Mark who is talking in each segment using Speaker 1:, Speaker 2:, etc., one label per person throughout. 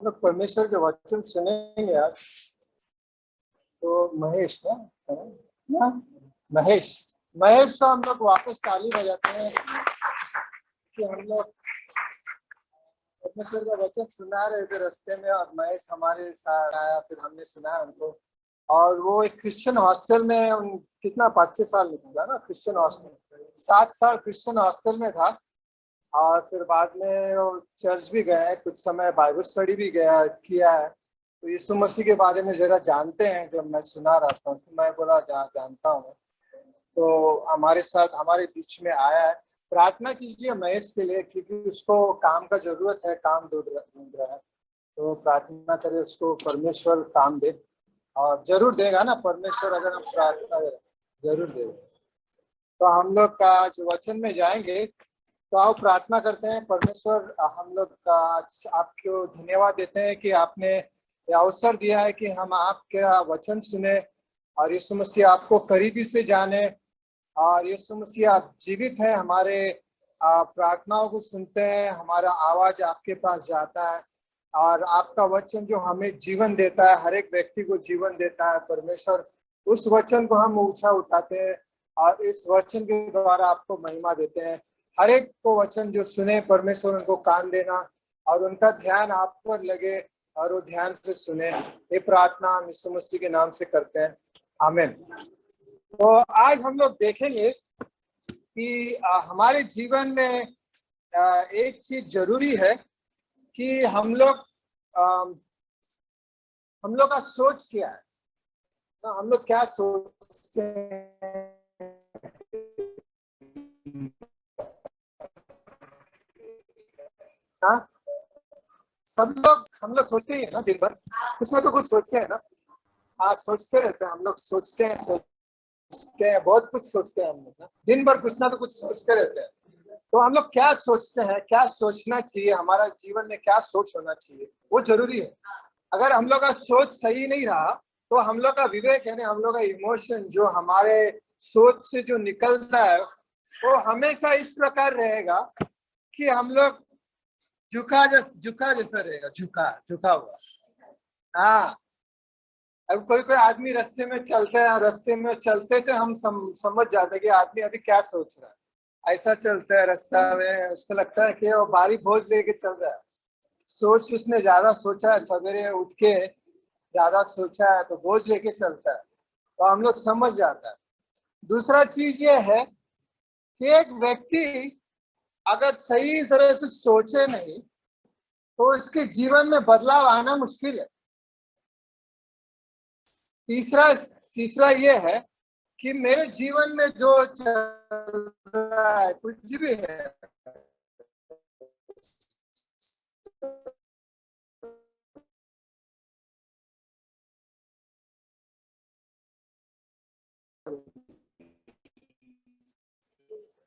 Speaker 1: लोग परमेश्वर के वचन सुनेंगे आज। तो महेश ना महेश महेश तो हम लोग वापस ताली बजाते हैं कि हम लोग परमेश्वर का वचन सुना रहे थे रास्ते में और महेश हमारे साथ आया, फिर हमने सुना उनको। और वो एक क्रिश्चियन हॉस्टल में कितना 5-6 साल निकला ना, क्रिश्चियन हॉस्टल 7 साल क्रिश्चियन हॉस्टल में था। और फिर बाद में वो चर्च भी गए, कुछ समय बाइबल स्टडी भी गया किया है। तो यीशु मसीह के बारे में जरा जानते हैं। जब मैं सुना रहा था तो मैं बोला जानता हूँ। तो हमारे साथ हमारे बीच में आया है। प्रार्थना कीजिए महेश के लिए, क्योंकि उसको काम का जरूरत है, काम ढूंढ रहा है। तो प्रार्थना करें उसको परमेश्वर काम दे, और जरूर देगा ना परमेश्वर, अगर हम प्रार्थना करें जरूर देगा। तो हम लोग का आज वचन में जाएंगे। तो आओ प्रार्थना करते हैं। परमेश्वर, हम लोग का आज आपको धन्यवाद देते हैं कि आपने ये अवसर दिया है कि हम आपका वचन सुने और यीशु मसीह आपको करीबी से जाने। और यीशु मसीह आप जीवित है, हमारे प्रार्थनाओं को सुनते हैं, हमारा आवाज आपके पास जाता है और आपका वचन जो हमें जीवन देता है, हर एक व्यक्ति को जीवन देता है। परमेश्वर, उस वचन को हम ऊंचा उठाते हैं और इस वचन के द्वारा आपको महिमा देते हैं। हर एक को वचन जो सुने परमेश्वर उनको कान देना और उनका ध्यान आप पर लगे और वो ध्यान से सुने। ये प्रार्थना हम यीशु मसीह के नाम से करते हैं, आमीन। तो आज हम लोग देखेंगे कि हमारे जीवन में एक चीज जरूरी है कि हम लोग का सोच क्या है, हम लोग क्या सोचते हैं। हाँ, हम लोग सोचते ही है ना, दिन भर कुछ ना तो कुछ सोचते हैं ना। हाँ, सोचते रहते हैं हम लोग, सोचते हैं बहुत कुछ सोचते हैं हम लोग ना, दिन भर कुछ ना तो कुछ सोचते रहते हैं। तो हम लोग क्या सोचते हैं, क्या सोचना चाहिए, हमारा जीवन में क्या सोच होना चाहिए, वो जरूरी है। अगर हम लोग का सोच सही नहीं रहा तो हम लोग का विवेक यानी हम लोग का इमोशन जो हमारे सोच से जो निकलता है वो हमेशा इस प्रकार रहेगा कि हम लोग झुका जैसा रहेगा, झुका हुआ। हाँ, अब कोई आदमी रास्ते में चलता है, रास्ते में चलते से हम समझ जाते हैं कि आदमी अभी क्या सोच रहा है। ऐसा चलता है रास्ता में, उसको लगता है कि वो भारी बोझ लेके चल रहा है। सोच उसने ज्यादा सोचा है, सवेरे उठ के ज्यादा सोचा है तो बोझ लेके चलता है, तो हम लोग समझ जाता है। दूसरा चीज ये है कि एक व्यक्ति अगर सही तरह से सोचे नहीं तो इसके जीवन में बदलाव आना मुश्किल है। तीसरा ये है कि मेरे जीवन में जो चल रहा है कुछ भी है,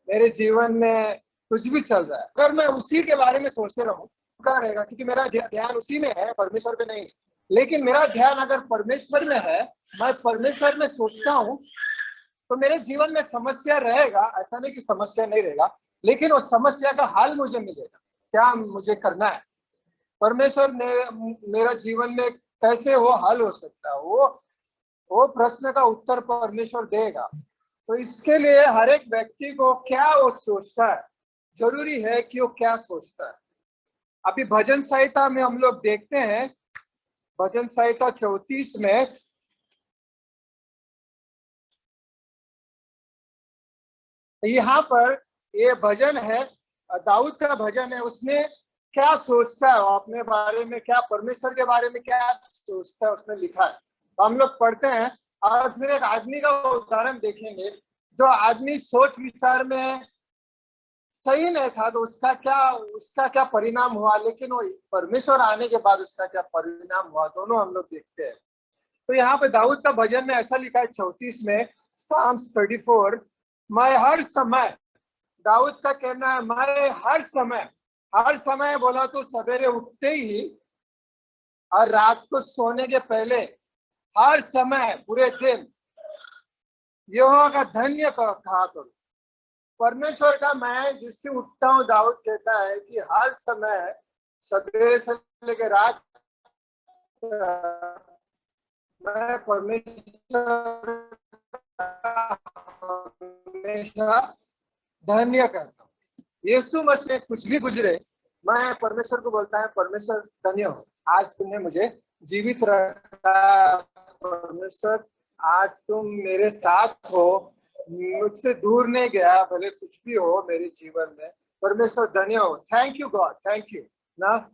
Speaker 1: मेरे जीवन में कुछ भी चल रहा है, अगर मैं उसी के बारे में सोचते रहूं क्या रहेगा, क्योंकि मेरा ध्यान उसी में है, परमेश्वर पे नहीं। लेकिन मेरा ध्यान अगर परमेश्वर में है, मैं परमेश्वर में सोचता हूँ, तो मेरे जीवन में समस्या रहेगा। ऐसा नहीं कि समस्या नहीं रहेगा, लेकिन उस समस्या का हल मुझे मिलेगा। क्या मुझे करना है, परमेश्वर मेरा जीवन में कैसे वो हल हो सकता है, वो प्रश्न का उत्तर परमेश्वर देगा। तो इसके लिए हर एक व्यक्ति को क्या वो सोचता है, जरूरी है कि वो क्या सोचता है। अभी भजन संहिता में हम लोग देखते हैं, भजन संहिता 34 में यहाँ पर ये भजन है, दाऊद का भजन है। उसने क्या सोचता है अपने बारे में, क्या परमेश्वर के बारे में क्या सोचता है, उसने लिखा है। तो हम लोग पढ़ते हैं और फिर एक आदमी का उदाहरण देखेंगे जो आदमी सोच विचार में सही नहीं था, तो उसका क्या परिणाम हुआ, लेकिन वो परमेश्वर आने के बाद उसका क्या परिणाम हुआ, दोनों हम लोग देखते हैं। तो यहाँ पे दाऊद का भजन में ऐसा लिखा है 34 में, Psalms 34, मैं हर समय, दाऊद का कहना है मैं हर समय बोला तो सवेरे उठते ही और रात को सोने के पहले, हर समय पूरे दिन यहोवा का धन्य कहा करूं। परमेश्वर का मैं जिससे उठता हूँ, दाऊद कहता है कि हर समय सवेरे से लेकर रात मैं परमेश्वर का हमेशा धन्य करता हूँ। यीशु मसीह कुछ भी गुजरे, मैं परमेश्वर को बोलता है, परमेश्वर धन्य हो, आज तुमने मुझे जीवित रखा। परमेश्वर आज तुम मेरे साथ हो, मुझसे दूर नहीं गया, भले कुछ भी हो मेरे जीवन में, परमेश्वर धन्य हो। Thank you God, thank you ना।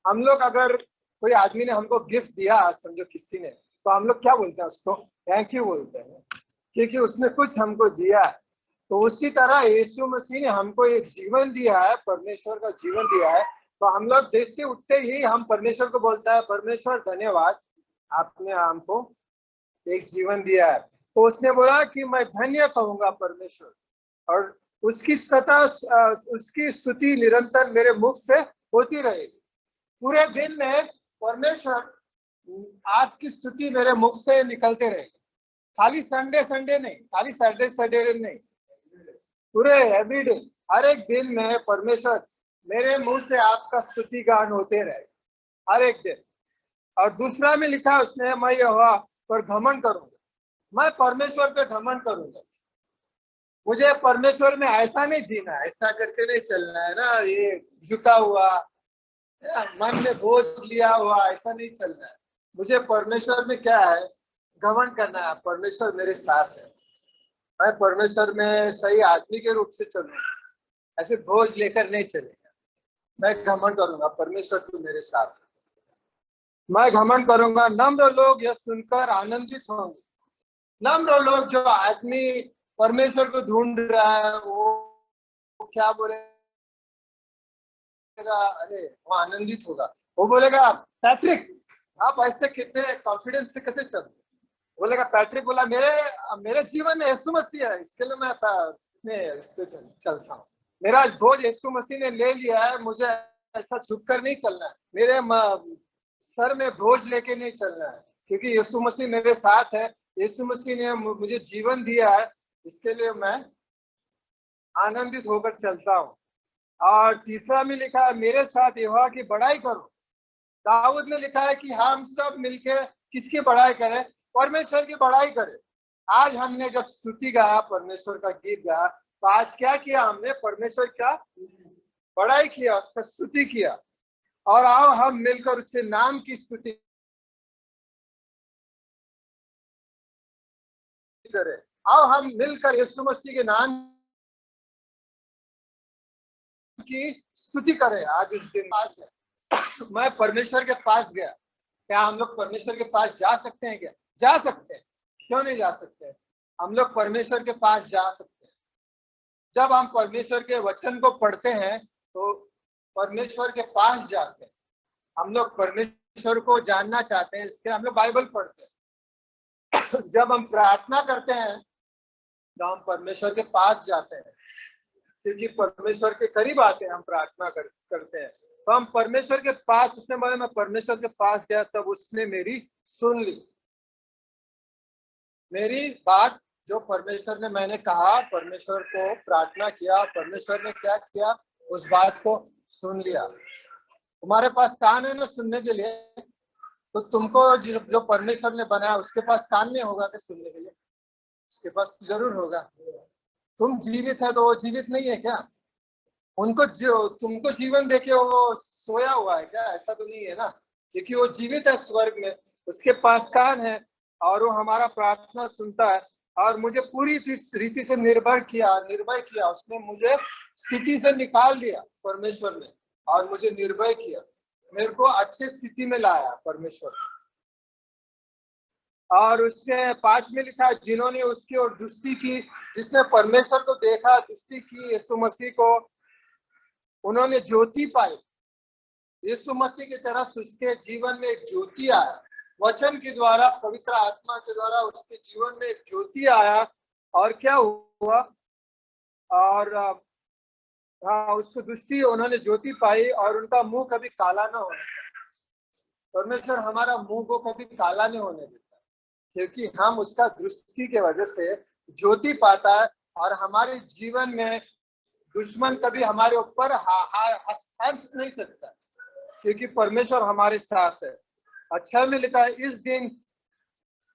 Speaker 1: हम लोग अगर कोई आदमी ने हमको गिफ्ट दिया, समझो किसी ने, तो हम लोग क्या बोलते हैं उसको? थैंक यू बोलते हैं, क्योंकि उसने कुछ हमको दिया है। तो उसी तरह यीशु मसीह ने हमको एक जीवन दिया है, परमेश्वर का जीवन दिया है। तो हम लोग जैसे उठते ही हम परमेश्वर को बोलता है, परमेश्वर धन्यवाद, आपने हमको एक जीवन दिया है। तो उसने बोला कि मैं धन्य कहूंगा परमेश्वर, और उसकी उसकी स्तुति निरंतर मेरे मुख से होती रहेगी। पूरे दिन में परमेश्वर आपकी स्तुति मेरे मुख से निकलते रहेगी। खाली संडे नहीं, खाली सैटरडे नहीं, पूरे एवरीडे, हर एक दिन में परमेश्वर मेरे मुंह से आपका स्तुति गान होते रहे, हर एक दिन। और दूसरा में लिखा उसने, मैं यहोवा पर घमंड करूंगा, मैं परमेश्वर पे घमंड करूंगा। मुझे परमेश्वर में ऐसा नहीं जीना, ऐसा करके नहीं चलना है ना, ये झुका हुआ मन में बोझ लिया हुआ, ऐसा नहीं चलना है। मुझे परमेश्वर में क्या है, घमंड करना है, परमेश्वर मेरे साथ है, मैं परमेश्वर में सही आदमी के रूप से चलूंगा, ऐसे बोझ लेकर नहीं चलेगा। मैं घमंड करूंगा, परमेश्वर तू मेरे साथ है, मैं घमंड करूंगा। नम्र लोग यह सुनकर आनंदित होंगे। नम्र लोग, जो आदमी परमेश्वर को ढूंढ रहा है, वो क्या बोलेगा? अरे वो आनंदित होगा, वो बोलेगा पैट्रिक आप ऐसे कितने कॉन्फिडेंस से कैसे चलते? बोलेगा, पैट्रिक बोला, मेरे जीवन में यीशु मसीह है, इसके लिए मैं इससे चलता हूँ। मेरा बोझ यीशु मसीह ने ले लिया है, मुझे ऐसा झुककर नहीं चलना है, मेरे सर में बोझ लेके नहीं चलना है, क्योंकि यीशु मसीह मेरे साथ है, यीशु मसीह ने मुझे जीवन दिया है, इसके लिए मैं आनंदित होकर चलता हूँ। और तीसरा में लिखा है, मेरे साथ यहोवा की बड़ाई करो। दाऊद में लिखा है कि हम सब मिलके किसकी बड़ाई करें? परमेश्वर की बड़ाई करें। आज हमने जब स्तुति गाया, परमेश्वर का गीत गाया, तो आज क्या किया हमने? परमेश्वर का बड़ाई किया, उसका स्तुति किया। और आओ हम मिलकर उसके नाम की स्तुति करें। आओ हम मिलकर यीशु मसीह के नाम की स्तुति करें। आज उस दिन मैं परमेश्वर के पास गया। क्या हम लोग परमेश्वर के पास जा सकते हैं? क्या जा सकते हैं? क्यों नहीं जा सकते? हम लोग परमेश्वर के पास जा सकते हैं। जब हम परमेश्वर के वचन को पढ़ते हैं तो परमेश्वर के पास जाते हैं। हम लोग परमेश्वर को जानना चाहते हैं, इसके हम लोग बाइबल पढ़ते हैं। जब हम प्रार्थना करते हैं तो हम परमेश्वर के पास जाते हैं, क्योंकि परमेश्वर के करीब आते हैं, हम प्रार्थना करते हैं। तो हम परमेश्वर के पास, उसने बोला मैं परमेश्वर के पास गया, तब उसने मेरी सुन ली, मेरी बात जो परमेश्वर ने, मैंने कहा, परमेश्वर को प्रार्थना किया, परमेश्वर ने क्या किया? उस बात को सुन लिया। तुम्हारे पास कान है ना सुनने के लिए, तो तुमको जो परमेश्वर ने बनाया उसके पास कान नहीं होगा क्या सुनने के लिए? उसके पास जरूर होगा। तुम जीवित है तो वो जीवित नहीं है क्या? उनको जो तुमको जीवन देके वो सोया हुआ है क्या? ऐसा तो नहीं है ना, क्योंकि वो जीवित है स्वर्ग में, उसके पास कान है और वो हमारा प्रार्थना सुनता है। और मुझे पूरी रीति से निर्भय किया, उसने मुझे स्थिति से निकाल दिया परमेश्वर ने, और मुझे निर्भय किया, मेरे को अच्छी स्थिति में लाया परमेश्वर। और उसने 5 में लिखा, जिन्होंने उसकी ओर दृष्टि की, जिसने परमेश्वर को देखा, दृष्टि की यीशु मसीह को, उन्होंने ज्योति पाई। यीशु मसीह की तरफ उसके जीवन में एक ज्योति आया, वचन के द्वारा, पवित्र आत्मा के द्वारा उसके जीवन में एक ज्योति आया। और क्या हुआ? और हाँ, उसको दृष्टि, उन्होंने ज्योति पाई और उनका मुंह कभी काला ना होने देता। परमेश्वर हमारा मुंह को कभी काला नहीं होने देता, क्योंकि हम उसका दृष्टि के वजह से ज्योति पाता है, और हमारे जीवन में दुश्मन कभी हमारे ऊपर हंस नहीं सकता, क्योंकि परमेश्वर हमारे साथ है। अच्छा में लिखा है,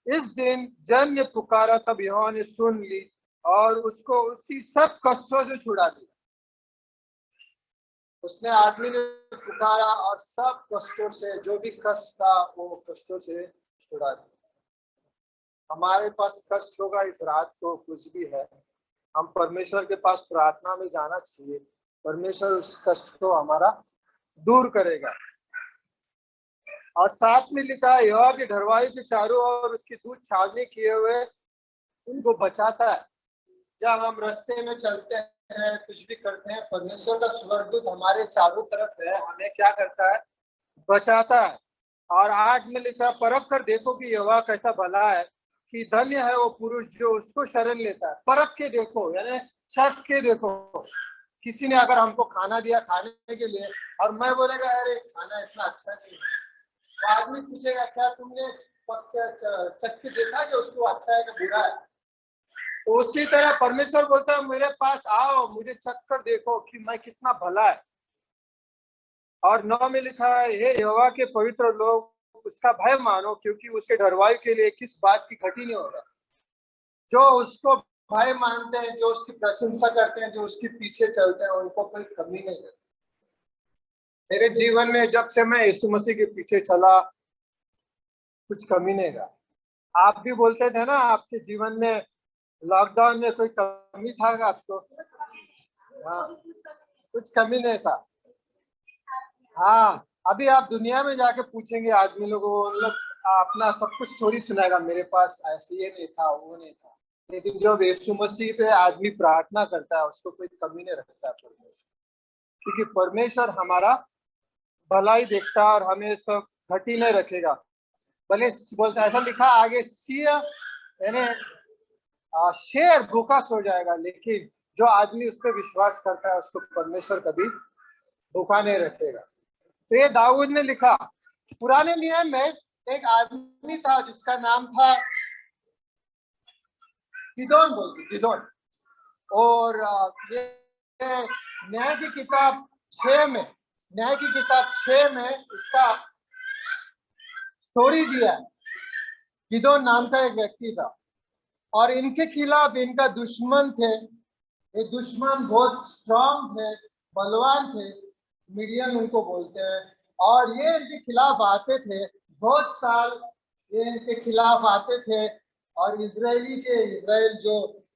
Speaker 1: इस दिन जन ने पुकारा तब यहोवा ने सुन ली और उसको उसी सब कष्टों से छुड़ा दिया। उसने आदमी ने पुकारा और सब कष्टों से, जो भी कष्ट था वो कष्टों से छुड़ा दिया। हमारे पास कष्ट होगा इस रात को, कुछ भी है, हम परमेश्वर के पास प्रार्थना में जाना चाहिए। परमेश्वर उस कष्ट को हमारा दूर करेगा। और साथ में लिखा है, यहोवा की ढरवाई के चारों ओर उसकी दूत छावनी किए हुए उनको बचाता है। जब हम रास्ते में चलते हैं, कुछ भी करते हैं, परमेश्वर का स्वर्गदूत हमारे चारों तरफ है, हमें क्या करता है? बचाता है। और 8 में लिखा, परख कर देखो कि यहोवा कैसा भला है, कि धन्य है वो पुरुष जो उसको शरण लेता है। परख के देखो, यानी चख के देखो। किसी ने अगर हमको खाना दिया खाने के लिए और मैं बोलेगा अरे खाना इतना अच्छा नहीं है, तो आदमी पूछेगा क्या तुमने चख के देखा कि उसको अच्छा है कि बुरा है? तो उसी तरह परमेश्वर बोलता है मेरे पास आओ, मुझे चख कर देखो कि मैं कितना भला है। और 9 में लिखा है, हे यहोवा के पवित्र लोग उसका भय मानो, क्योंकि उसके डरवाई के लिए किस बात की घटी नहीं होगा। जो उसको भय मानते हैं, जो उसकी प्रशंसा करते हैं, जो उसके पीछे चलते हैं, उनको कोई कमी नहीं है। मेरे जीवन में जब से मैं यीशु मसीह के पीछे चला, कुछ कमी नहीं रहा। आप भी बोलते थे ना आपके जीवन में लॉकडाउन में कोई कमी था आपको? हाँ, कुछ कमी नहीं था। हाँ, अभी आप दुनिया में जाके पूछेंगे आदमी लोगों को, मतलब अपना सब कुछ स्टोरी सुनाएगा, मेरे पास ऐसे ये नहीं था, वो नहीं था। लेकिन जब यीशु मसीह पे आदमी प्रार्थना करता है, उसको कोई कमी नहीं रखता है परमेश्वर, क्योंकि परमेश्वर हमारा भलाई देखता है और हमें सब घटी नहीं रखेगा। भले बोलता ऐसा लिखा आगे, सिया यानी शेर भूखा सो जाएगा, लेकिन जो आदमी उस पर विश्वास करता है उसको परमेश्वर कभी भूखा नहीं रखेगा। तो ये दाऊद ने लिखा। पुराने नियम में एक आदमी था जिसका नाम था गिदोन, बोलते गिदोन। और ये न्याय की किताब 6 में, न्याय की किताब 6 में इसका स्टोरी दिया है। गिदोन नाम का एक व्यक्ति था और इनके खिलाफ इनका दुश्मन थे। ये दुश्मन बहुत स्ट्रांग थे, बलवान थे, मिडियन उनको बोलते हैं। और ये इनके खिलाफ आते थे, बहुत साल ये इनके खिलाफ आते थे। और इजराइल जो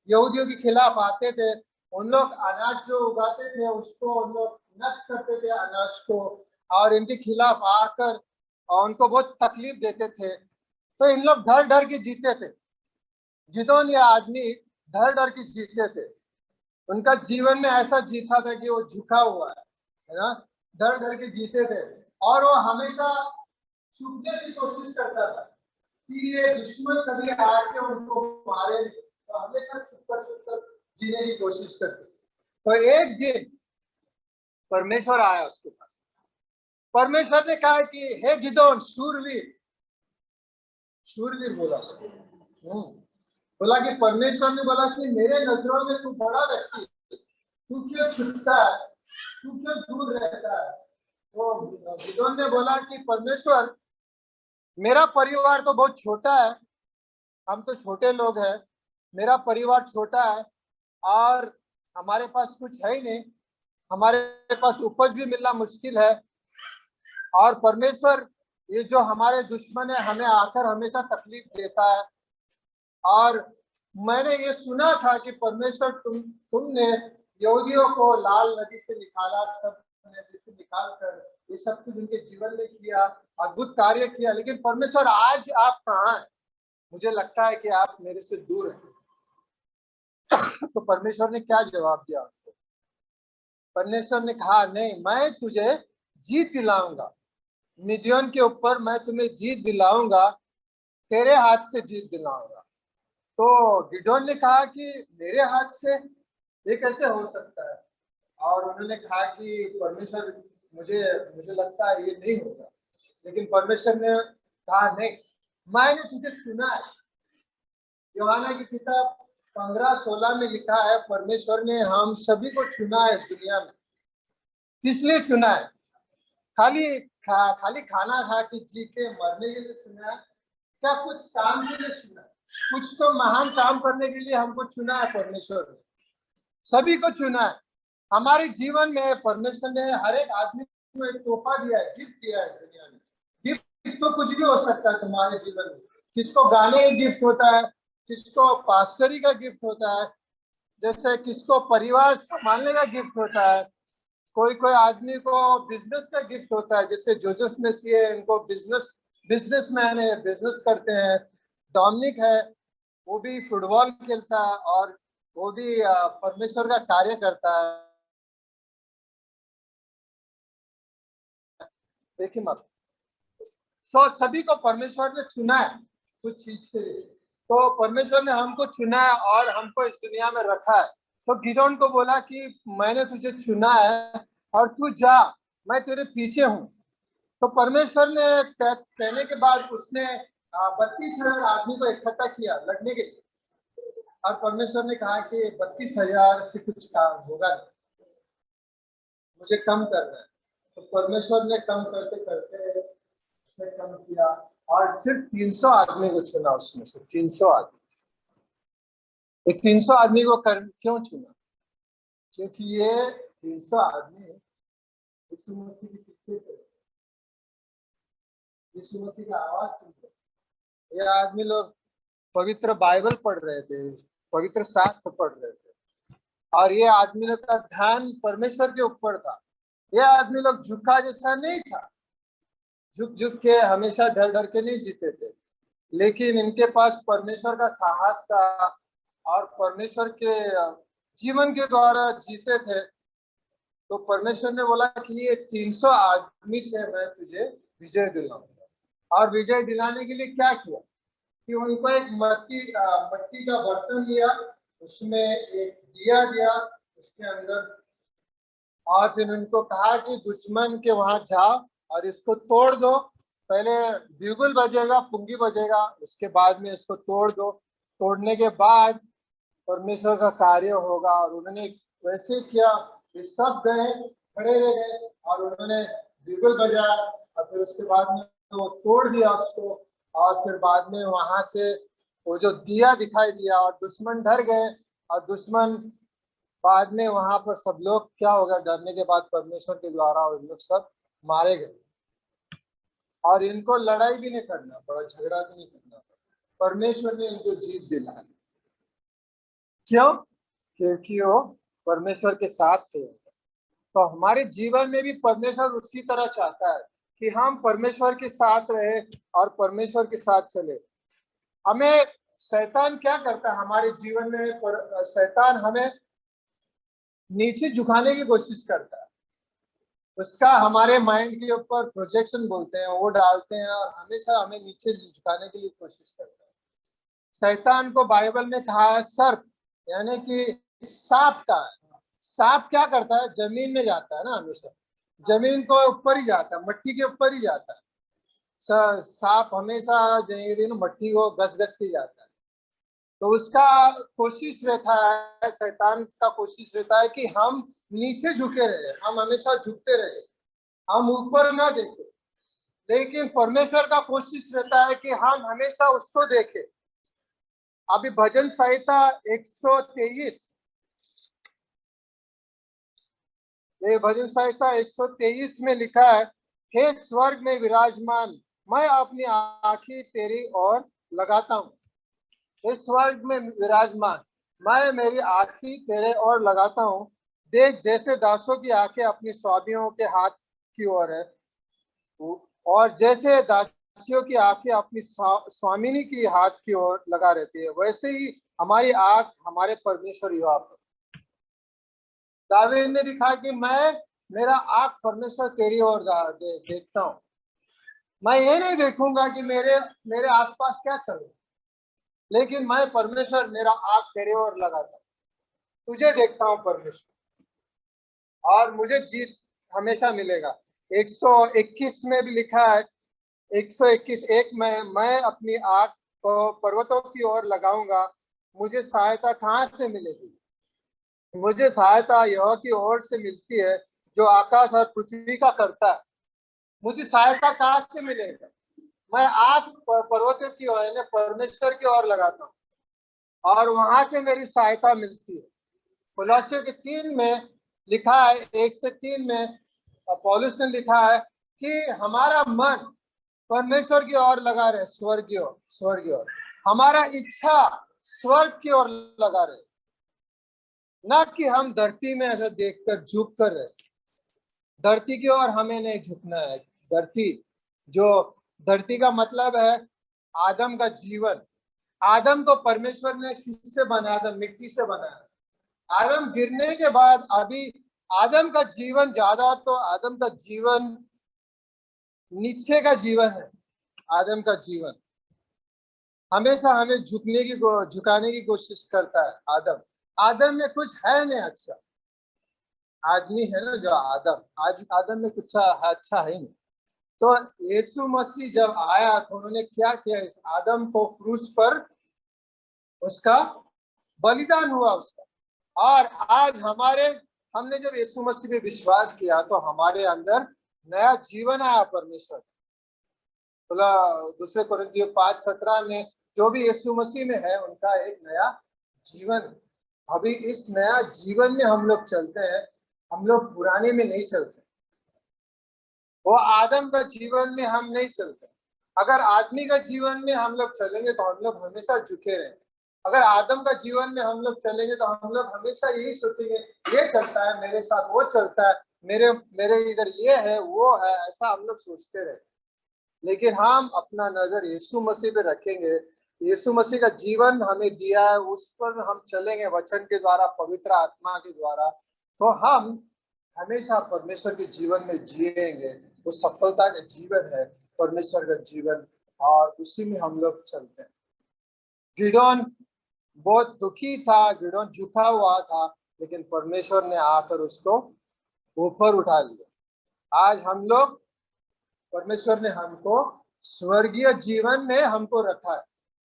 Speaker 1: यहूदियों के खिलाफ आते थे, उन लोग अनाज जो उगाते थे उसको उन लोग नष्ट करते थे अनाज को, और इनके खिलाफ आकर और उनको बहुत तकलीफ देते थे। तो इन लोग डर डर के जीते थे। गिदोन ये आदमी डर डर के जीते थे। उनका जीवन में ऐसा जीता था कि वो झुका हुआ है ना, डर डर के जीते थे। और वो हमेशा छुपने की कोशिश करता था कि ये दुश्मन कभी आके उनको मारे, तो हमेशा छुपकर जीने की कोशिश करते। तो एक दिन परमेश्वर आया उसके पास। परमेश्वर ने कहा कि हे गिदोन, शूरवीर, शूरवीर बोला उसको। बोला कि परमेश्वर ने बोला कि मेरे नजरों में तू बड़ा व्यक्ति, तू क्यों छुपता है, तू क्यों दूर रहता है? तो गिदोन ने बोला कि परमेश्वर, मेरा परिवार तो बहुत छोटा है, हम तो छोटे लोग हैं, मेरा परिवार छोटा है और हमारे पास कुछ है ही नहीं, हमारे पास उपज भी मिलना मुश्किल है। और परमेश्वर, ये जो हमारे दुश्मन है हमें आकर हमेशा तकलीफ देता है। और मैंने ये सुना था कि परमेश्वर तुमने यहूदियों को लाल नदी से निकाला, सब नदी से निकाल कर ये सब कुछ उनके जीवन में किया, अद्भुत कार्य किया। लेकिन परमेश्वर आज आप कहाँ हैं? मुझे लगता है कि आप मेरे से दूर हैं। तो परमेश्वर ने क्या जवाब दिया उनको? परमेश्वर ने कहा, नहीं, मैं तुझे जीत दिलाऊंगा, मिडियन के ऊपर मैं तुम्हें जीत दिलाऊंगा, तेरे हाथ से जीत दिलाऊंगा। तो गिदोन ने कहा कि मेरे हाथ से ये कैसे हो सकता है? और उन्होंने कहा कि परमेश्वर, मुझे लगता है ये नहीं होगा। लेकिन परमेश्वर ने कहा, नहीं, मैंने तुझे चुना है। यूहन्ना की किताब 15:16 में लिखा है, परमेश्वर ने हम सभी को चुना है इस दुनिया में। किस लिए चुना है? खाली खाली खाना खा के जी के मरने के लिए चुना है, क्या कुछ काम के लिए चुना है? कुछ तो महान काम करने के लिए हमको चुना है परमेश्वर ने, सभी को चुना है। हमारे जीवन में परमेश्वर ने हर एक आदमी को एक तोहफा दिया है, गिफ्ट दिया है दुनिया में। गिफ्ट तो कुछ भी हो सकता है तुम्हारे जीवन में। किसको गाने का गिफ्ट होता है, किसको पास्टरी का गिफ्ट होता है, जैसे किसको परिवार संभालने का गिफ्ट होता है, कोई कोई आदमी को बिजनेस का गिफ्ट होता है, जैसे जोसेफ मसीह है, इनको बिजनेसमैन है, बिजनेस करते हैं। डोमिनिक है, वो भी फुटबॉल खेलता है और वो भी परमेश्वर का कार्य करता है। देखिए मत, सभी को परमेश्वर ने चुना है कुछ चीज के लिए। तो परमेश्वर ने हमको चुना है और हमको इस दुनिया में रखा है। तो गिदोन को बोला कि मैंने तुझे चुना है और तू जा, मैं तेरे पीछे हूँ। तो परमेश्वर ने कहने के बाद उसने 32,000 आदमी को इकट्ठा किया लड़ने के लिए। और परमेश्वर ने कहा कि 32,000 से कुछ काम होगा नहीं, मुझे कम करना है। तो परमेश्वर ने कम करते करते उसने कम किया और सिर्फ 300 आदमी को चुना। उसमें से 300 आदमी, एक 300 आदमी को क्यों चुना? क्योंकि ये 300 आदमी यीशु मसीह के पीछे थे, यीशु मसीह का आवाज सुनते। ये आदमी लोग पवित्र बाइबल पढ़ रहे थे, पवित्र शास्त्र पढ़ रहे थे, और ये आदमी लोग का ध्यान परमेश्वर के ऊपर था। ये आदमी लोग झुका जैसा नहीं था, झुक झुक के हमेशा डर डर के नहीं जीते थे, लेकिन इनके पास परमेश्वर का साहस था और परमेश्वर के जीवन के द्वारा जीते थे। तो परमेश्वर ने बोला कि ये 300 आदमी से मैं तुझे विजय दिलाऊंगा। और विजय दिलाने के लिए क्या किया कि उनको एक मट्टी का बर्तन लिया, उसमें एक दिया दिया उसके अंदर, और फिर उनको कहा कि दुश्मन के वहां जाओ और इसको तोड़ दो। पहले बिगुल बजेगा, पुंगी बजेगा, उसके बाद में इसको तोड़ दो। तोड़ने के बाद परमेश्वर का कार्य होगा। और उन्होंने वैसे किया, ये सब गए, खड़े रह गए और उन्होंने बिगुल बजाया और फिर उसके बाद में वो तोड़ दिया उसको। और फिर बाद में वहां से वो जो दिया दिखाई दिया और दुश्मन डर गए। और दुश्मन बाद में वहां पर सब लोग क्या होगा, डरने के बाद परमेश्वर के द्वारा उन लोग सब मारे गए। और इनको लड़ाई भी नहीं करना पड़ा, झगड़ा भी नहीं करना पड़ा, परमेश्वर ने इनको जीत दिलाई। क्यों? क्योंकि वो परमेश्वर के साथ थे। तो हमारे जीवन में भी परमेश्वर उसी तरह चाहता है कि हम परमेश्वर के साथ रहे और परमेश्वर के साथ चले। हमें शैतान क्या करता है हमारे जीवन में? शैतान हमें नीचे झुकाने की कोशिश करता है। उसका हमारे माइंड के ऊपर प्रोजेक्शन बोलते हैं, वो डालते हैं और हमेशा हमें नीचे झुकाने के लिए कोशिश करता है। शैतान को बाइबल में कहा है सर्प, यानी कि सांप का। सांप क्या करता है? जमीन में जाता है ना, हमेशा जमीन को ऊपर ही जाता है, मट्टी के ऊपर ही जाता है। सांप हमेशा मट्टी को गस गस के जाता है। तो उसका कोशिश रहता है, शैतान का कोशिश रहता है कि हम नीचे झुके रहे, हम हमेशा झुकते रहे, हम ऊपर ना देखें। लेकिन परमेश्वर का कोशिश रहता है कि हम हमेशा उसको देखें। अभी भजन संहिता 123, ये भजन संहिता 123 में लिखा है, हे स्वर्ग में विराजमान, मैं अपनी आंखें तेरी ओर लगाता हूँ। हे स्वर्ग में विराजमान, मैं मेरी आंखें तेरे ओर लगाता हूँ। देख, जैसे दासों की आंखें अपनी स्वामियों के हाथ की ओर है, और जैसे दासियों की आंखें अपनी स्वामिनी की हाथ की ओर लगा रहती है, वैसे ही हमारी आंख हमारे परमेश्वर यहोवा पर। दावीद ने लिखा कि मैं मेरा आंख परमेश्वर तेरी ओर देखता हूँ। मैं ये नहीं देखूंगा कि मेरे आसपास क्या चल रहा है, लेकिन मैं परमेश्वर मेरा आंख तेरे ओर लगाता हूँ, तुझे देखता हूँ परमेश्वर, और मुझे जीत हमेशा मिलेगा। 121 में भी लिखा है, 121:1 में, मैं अपनी आंख को पर्वतों की ओर लगाऊंगा, मुझे सहायता कहाँ से मिलेगी? मुझे सहायता यहोवा की ओर से मिलती है, जो आकाश और पृथ्वी का करता है। मुझे सहायता कहाँ से मिलेगा? मैं आप पर्वतों की ओर यानी परमेश्वर की ओर लगाता हूँ और वहां से मेरी सहायता मिलती है। कोलोसियों के 3 में लिखा है, 1 से 3 में पौलुस ने लिखा है कि हमारा मन परमेश्वर की ओर लगा रहे, स्वर्ग की ओर, स्वर्ग की ओर। हमारा इच्छा स्वर्ग की ओर लगा रहे, ना कि हम धरती में ऐसा देखकर झुक कर रहे। धरती की ओर हमें नहीं झुकना है। धरती, जो धरती का मतलब है आदम का जीवन। आदम को परमेश्वर ने किससे बनाया था? मिट्टी से बनाया। आदम गिरने के बाद अभी आदम का जीवन ज्यादा, तो आदम का जीवन नीचे का जीवन है। आदम का जीवन हमेशा हमें झुकाने की कोशिश करता है। आदम, आदम में कुछ है नहीं अच्छा। आदमी है ना जो आदम, आज आदम में कुछ अच्छा है नहीं। तो यीशु मसीह जब आया तो उन्होंने क्या किया? इस आदम को क्रूस पर उसका बलिदान हुआ उसका। और आज हमने जब यीशु मसीह पे विश्वास किया तो हमारे अंदर नया जीवन आया परमेश्वर। बोला दूसरे कोरिन्थियों 5:17 में, जो भी यीशु मसीह में है उनका एक नया जीवन। अभी इस नया जीवन में हम लोग चलते हैं, हम लोग पुराने में नहीं चलते। वो आदम का जीवन में हम नहीं चलते। अगर आदमी का जीवन में हम लोग चलेंगे तो हम लोग हमेशा झुके रहेंगे। अगर आदम का जीवन में हम लोग चलेंगे तो हम लोग हमेशा यही सोचेंगे, ये चलता है मेरे साथ, वो चलता है, मेरे मेरे इधर ये है वो है, ऐसा हम लोग सोचते रहे। लेकिन हम अपना नजर यीशु मसीह पे रखेंगे। यीशु मसीह का जीवन हमें दिया है, उस पर हम चलेंगे वचन के द्वारा, पवित्र आत्मा के द्वारा, तो हम हमेशा परमेश्वर के जीवन में जिएंगे। वो सफलता का जीवन है, परमेश्वर का जीवन, और उसी में हम लोग चलते हैं। गिदोन बहुत दुखी था, गिदोन झुका हुआ था, लेकिन परमेश्वर ने आकर उसको ऊपर उठा लिया। आज हम लोग, परमेश्वर ने हमको स्वर्गीय जीवन में हमको रखा है।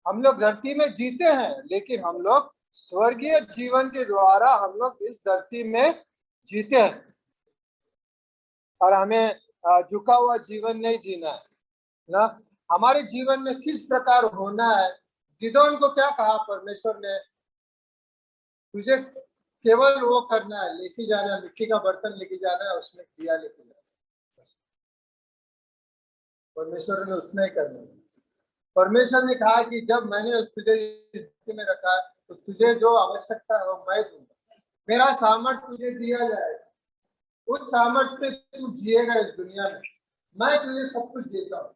Speaker 1: हम लोग धरती में जीते हैं, लेकिन हम लोग स्वर्गीय जीवन के द्वारा हम लोग इस धरती में जीते हैं। और हमें झुका हुआ जीवन नहीं जीना है ना। हमारे जीवन में किस प्रकार होना है? गिदोन को क्या कहा परमेश्वर ने? तुझे केवल वो करना है, लेके जाना है, मिट्टी का बर्तन लेके जाना है, उसमें दिया लेके जाना है। परमेश्वर ने उतना ही करना है। परमेश्वर ने कहा कि जब मैंने तुझे इस स्थिति में रखा है तो तुझे जो आवश्यकता है वो मैं दूंगा। मेरा सामर्थ्य तुझे दिया जाएगा, उस सामर्थ्य पे तू जिएगा इस दुनिया में। मैं तुझे सब कुछ देता हूँ,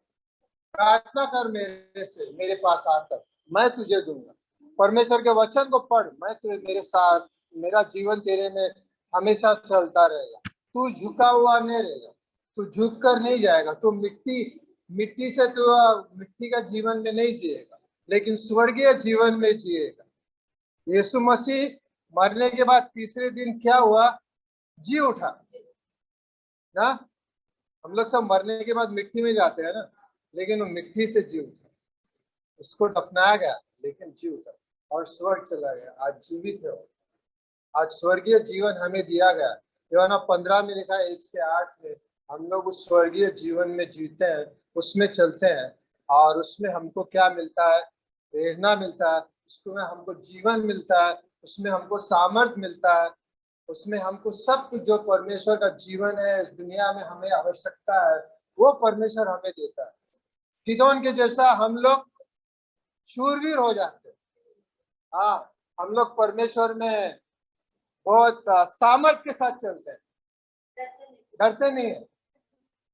Speaker 1: प्रार्थना कर मेरे से, मेरे पास आकर, मैं तुझे दूंगा। परमेश्वर के वचन को पढ़, मैं तुझे, मेरे साथ, मेरा जीवन तेरे में हमेशा चलता रहेगा। तू झुका हुआ नहीं रहेगा, तू झुक कर नहीं जाएगा। तू मिट्टी से तू मिट्टी का जीवन में नहीं जिएगा, लेकिन स्वर्गीय जीवन में जिएगा। यीशु मसीह मरने के बाद तीसरे दिन क्या हुआ? जी उठा ना। हम लोग सब मरने के बाद मिट्टी में जाते हैं ना, लेकिन वो मिट्टी से जी उठा। उसको दफनाया गया लेकिन जी उठा और स्वर्ग चला गया। आज जीवित है। आज स्वर्गीय जीवन हमें दिया गया। यूहन्ना 15 में लिखा है 1 से 8 में, हम लोग उस स्वर्गीय जीवन में जीते हैं, उसमें चलते हैं। और उसमें हमको क्या मिलता है? प्रेरणा मिलता है, उसमें हमको जीवन मिलता है, उसमें हमको सामर्थ्य मिलता है, उसमें हमको सब कुछ जो परमेश्वर का जीवन है इस दुनिया में हमें आवश्यकता है, वो परमेश्वर हमें देता है। गिदोन के जैसा हम लोग शूरवीर हो जाते हैं। हाँ, हम लोग परमेश्वर में बहुत सामर्थ्य के साथ चलते हैं, डरते नहीं है।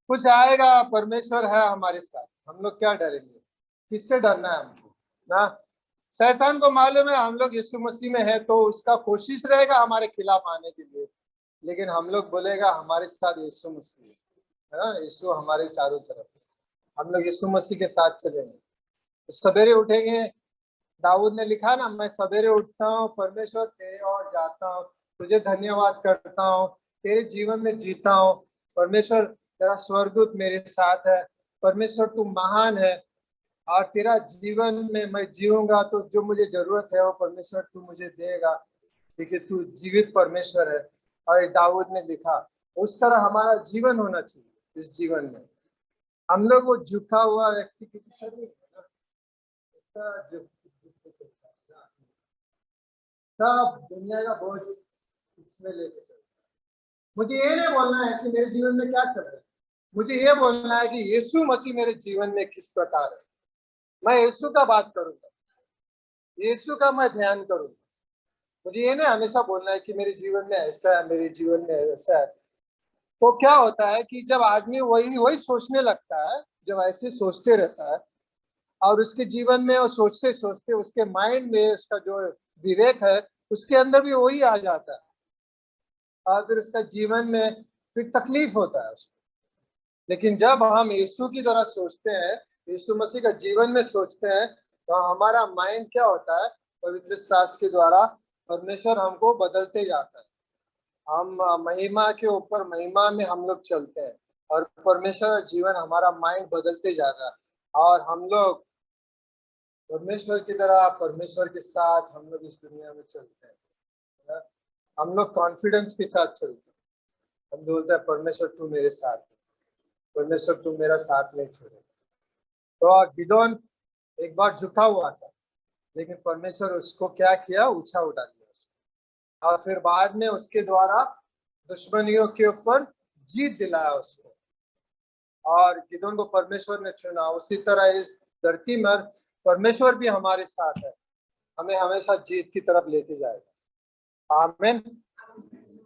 Speaker 1: कुछ आएगा, परमेश्वर है हमारे साथ, हम लोग क्या डरेंगे? किससे डरना है हमको ना? शैतान को मालूम है हम लोग यीशु मसीह में है, तो उसका कोशिश रहेगा हमारे खिलाफ आने के लिए, लेकिन हम लोग बोलेगा हमारे साथ यीशु मसीह है ना। यीशु हमारे चारों तरफ है, हम लोग यीशु मसीह के साथ चलेंगे। तो सवेरे उठेंगे, दाऊद ने लिखा ना, मैं सवेरे उठता हूँ, परमेश्वर तेरे ओर जाता हूँ, तुझे धन्यवाद करता हूँ, तेरे जीवन में जीता हूँ। परमेश्वर तेरा स्वर्गदूत मेरे साथ है, परमेश्वर तू महान है, और तेरा जीवन में मैं जीऊंगा तो जो मुझे जरूरत है वो परमेश्वर तू मुझे देगा, क्योंकि तू जीवित परमेश्वर है। और दाऊद ने लिखा, उस तरह हमारा जीवन होना चाहिए इस जीवन में। हम लोग वो झुका हुआ व्यक्ति की तरह नहीं है ना, उसका सब दुनिया का बोझ इसमें लेके चलता है। मुझे ये नहीं बोलना है कि मेरे जीवन में क्या चल रहा है, मुझे ये बोलना है कि यीशु मसीह मेरे जीवन में किस प्रकार है। मैं यीशु का बात करूंगा, यीशु का मैं ध्यान करूंगा। मुझे ये नहीं हमेशा बोलना है कि मेरे जीवन में ऐसा है, मेरे जीवन में ऐसा है। तो क्या होता है कि जब आदमी वही वही सोचने लगता है, जब ऐसे सोचते रहता है और उसके जीवन में वो सोचते सोचते उसके माइंड में उसका जो विवेक है उसके अंदर भी वही आ जाता है, और फिर उसका जीवन में फिर तकलीफ होता है उसको। लेकिन जब हम यीशु की तरह सोचते हैं, यीशु मसीह का जीवन में सोचते हैं, तो हमारा माइंड क्या होता है, पवित्र शास्त्र के द्वारा परमेश्वर हमको बदलते जाता है। हम महिमा के ऊपर महिमा में हम लोग चलते हैं, और परमेश्वर का जीवन हमारा माइंड बदलते जाता है, और हम लोग परमेश्वर की तरह परमेश्वर के साथ हम लोग इस दुनिया में चलते हैं ना? हम लोग कॉन्फिडेंस के साथ चलते हैं। हम बोलते हैं परमेश्वर तू मेरे साथ है, परमेश्वर तू मेरा साथ नहीं छोड़ेगा। तो गिदोन एक बार झुका हुआ था, लेकिन परमेश्वर उसको क्या किया, ऊंचा उठा दिया उसको, और फिर बाद में उसके द्वारा दुश्मनियों के ऊपर जीत दिलाया उसको, और गिदोन को परमेश्वर ने चुना। उसी तरह इस धरती में परमेश्वर भी हमारे साथ है, हमें हमेशा जीत की तरफ लेके जाएगा। आमीन।